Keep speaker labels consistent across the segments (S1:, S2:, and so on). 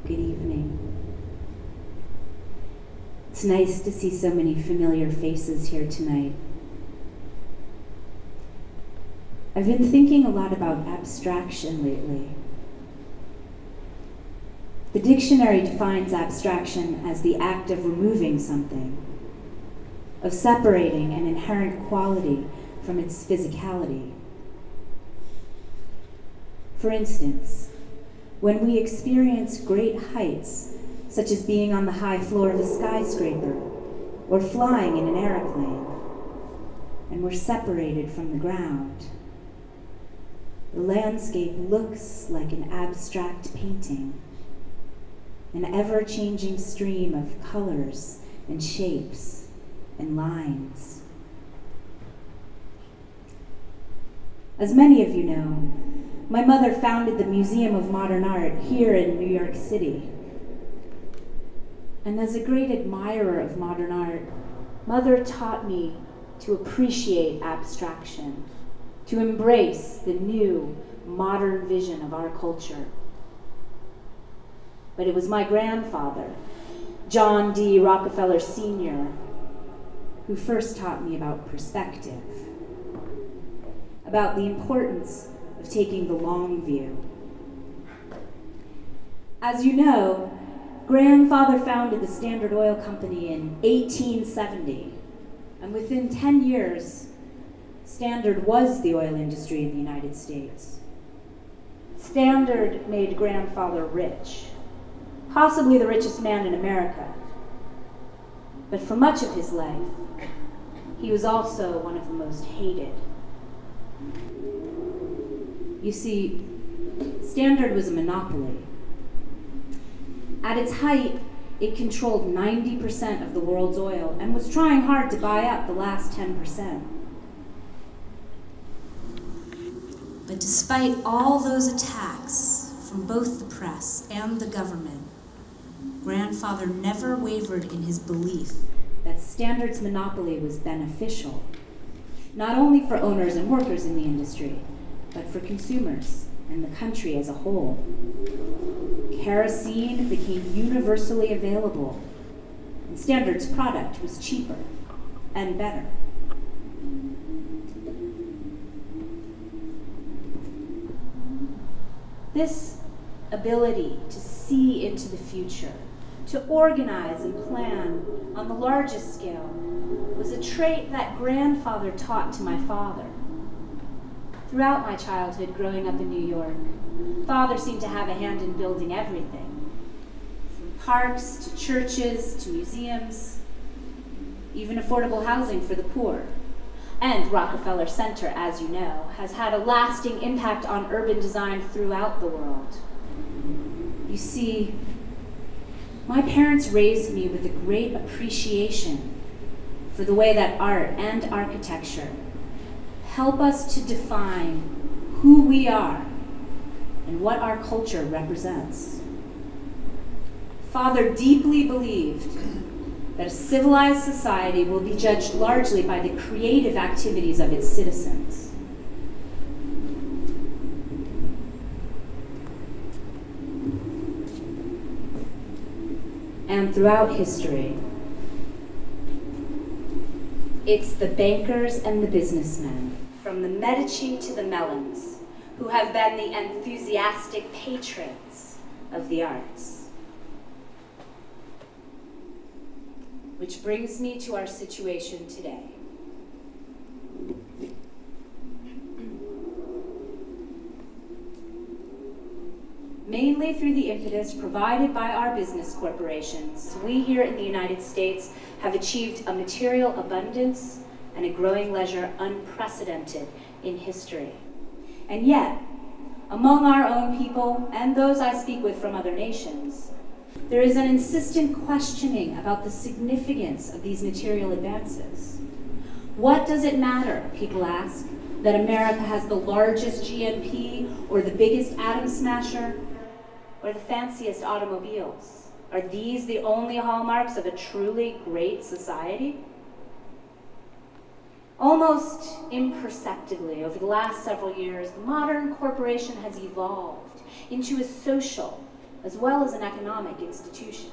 S1: Good evening. It's nice to see so many familiar faces here tonight. I've been thinking a lot about abstraction lately. The dictionary defines abstraction as the act of removing something, of separating an inherent quality from its physicality. For instance, when we experience great heights, such as being on the high floor of a skyscraper or flying in an airplane, and we're separated from the ground, the landscape looks like an abstract painting, an ever-changing stream of colors and shapes and lines. As many of you know, my mother founded the Museum of Modern Art here in New York City. And as a great admirer of modern art, Mother taught me to appreciate abstraction, to embrace the new, modern vision of our culture. But it was my grandfather, John D. Rockefeller Sr., who first taught me about perspective, about the importance of taking the long view. As you know, Grandfather founded the Standard Oil Company in 1870, and within 10 years, Standard was the oil industry in the United States. Standard made Grandfather rich, possibly the richest man in America. But for much of his life, he was also one of the most hated. You see, Standard was a monopoly. At its height, it controlled 90% of the world's oil and was trying hard to buy up the last 10%. But despite all those attacks from both the press and the government, Grandfather never wavered in his belief that Standard's monopoly was beneficial, not only for owners and workers in the industry, but for consumers and the country as a whole. Kerosene became universally available, and Standard's product was cheaper and better. This ability to see into the future, to organize and plan on the largest scale, was a trait that Grandfather taught to my father. Throughout my childhood growing up in New York, Father seemed to have a hand in building everything, from parks to churches to museums, even affordable housing for the poor. And Rockefeller Center, as you know, has had a lasting impact on urban design throughout the world. You see, my parents raised me with a great appreciation for the way that art and architecture help us to define who we are and what our culture represents. Father deeply believed that a civilized society will be judged largely by the creative activities of its citizens. And throughout history, it's the bankers and the businessmen, from the Medici to the Mellons, who have been the enthusiastic patrons of the arts. Which brings me to our situation today. Mainly through the impetus provided by our business corporations, we here in the United States have achieved a material abundance and a growing leisure unprecedented in history. And yet, among our own people and those I speak with from other nations, there is an insistent questioning about the significance of these material advances. What does it matter, people ask, that America has the largest GNP or the biggest atom smasher or the fanciest automobiles? Are these the only hallmarks of a truly great society? Almost imperceptibly, over the last several years, the modern corporation has evolved into a social, as well as an economic institution.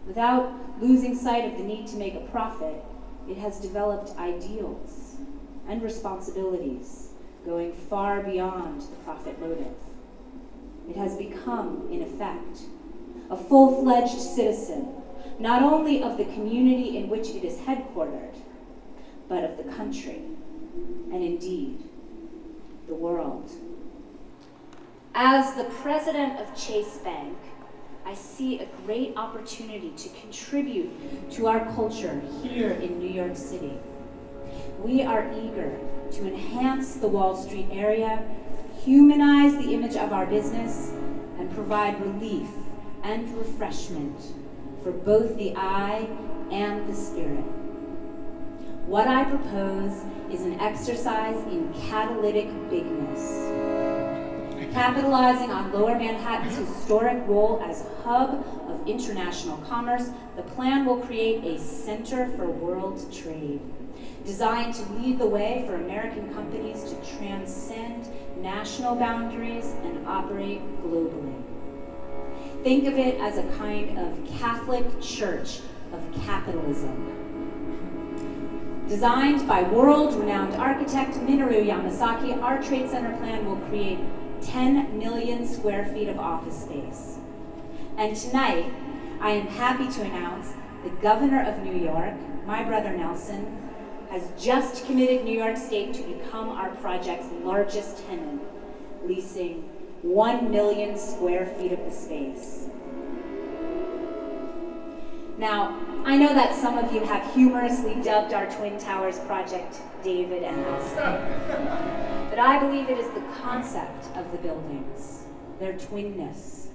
S1: Without losing sight of the need to make a profit, it has developed ideals and responsibilities going far beyond the profit motive. It has become, in effect, a full-fledged citizen, not only of the community in which it is headquartered, but of the country, and indeed, the world. As the president of Chase Bank, I see a great opportunity to contribute to our culture here in New York City. We are eager to enhance the Wall Street area, humanize the image of our business, and provide relief and refreshment for both the eye and the spirit. What I propose is an exercise in catalytic bigness. Capitalizing on Lower Manhattan's historic role as a hub of international commerce, the plan will create a center for world trade, designed to lead the way for American companies to transcend national boundaries and operate globally. Think of it as a kind of Catholic Church of capitalism. Designed by world-renowned architect Minoru Yamasaki, our trade center plan will create 10 million square feet of office space. And tonight, I am happy to announce the governor of New York, my brother Nelson, has just committed New York State to become our project's largest tenant, leasing 1 million square feet of the space. Now, I know that some of you have humorously dubbed our Twin Towers project David and Nelson. But I believe it is the concept of the buildings, their twinness,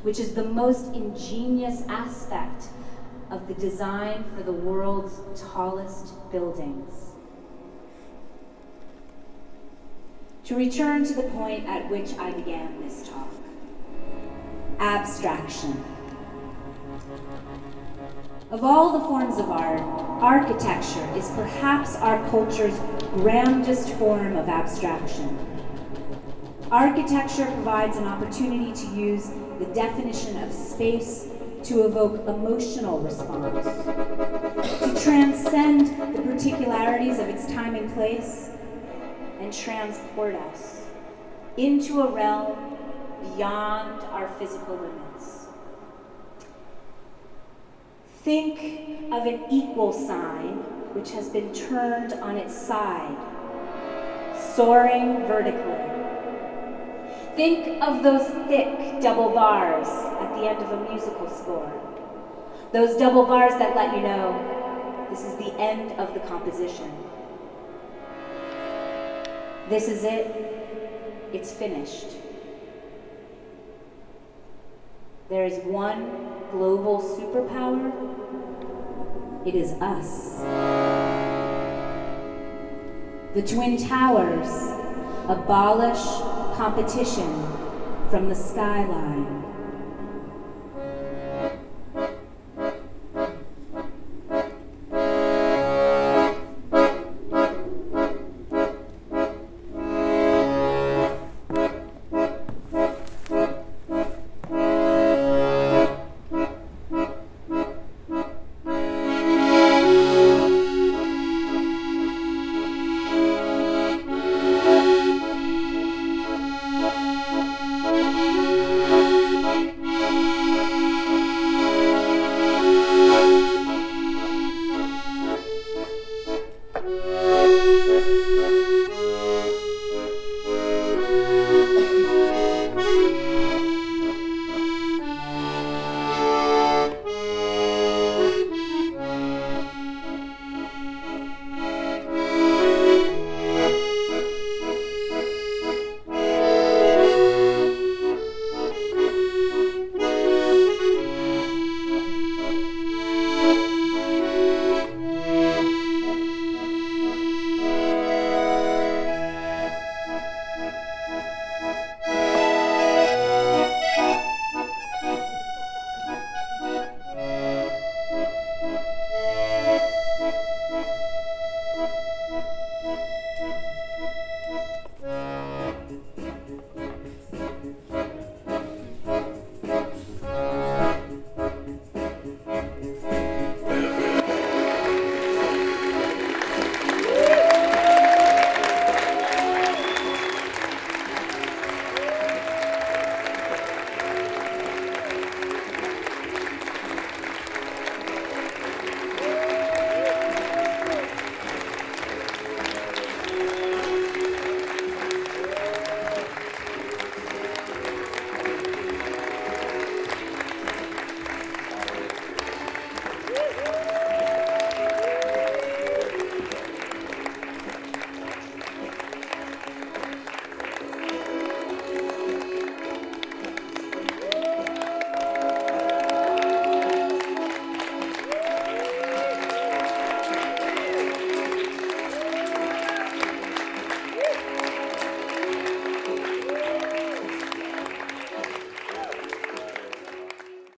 S1: which is the most ingenious aspect of the design for the world's tallest buildings. To return to the point at which I began this talk, abstraction. Of all the forms of art, architecture is perhaps our culture's grandest form of abstraction. Architecture provides an opportunity to use the definition of space to evoke emotional response, to transcend the particularities of its time and place, and transport us into a realm beyond our physical limits. Think of an equal sign which has been turned on its side, soaring vertically. Think of those thick double bars at the end of a musical score. Those double bars that let you know this is the end of the composition. This is it. It's finished. There is one global superpower. It is us. The Twin Towers abolish competition from the skyline.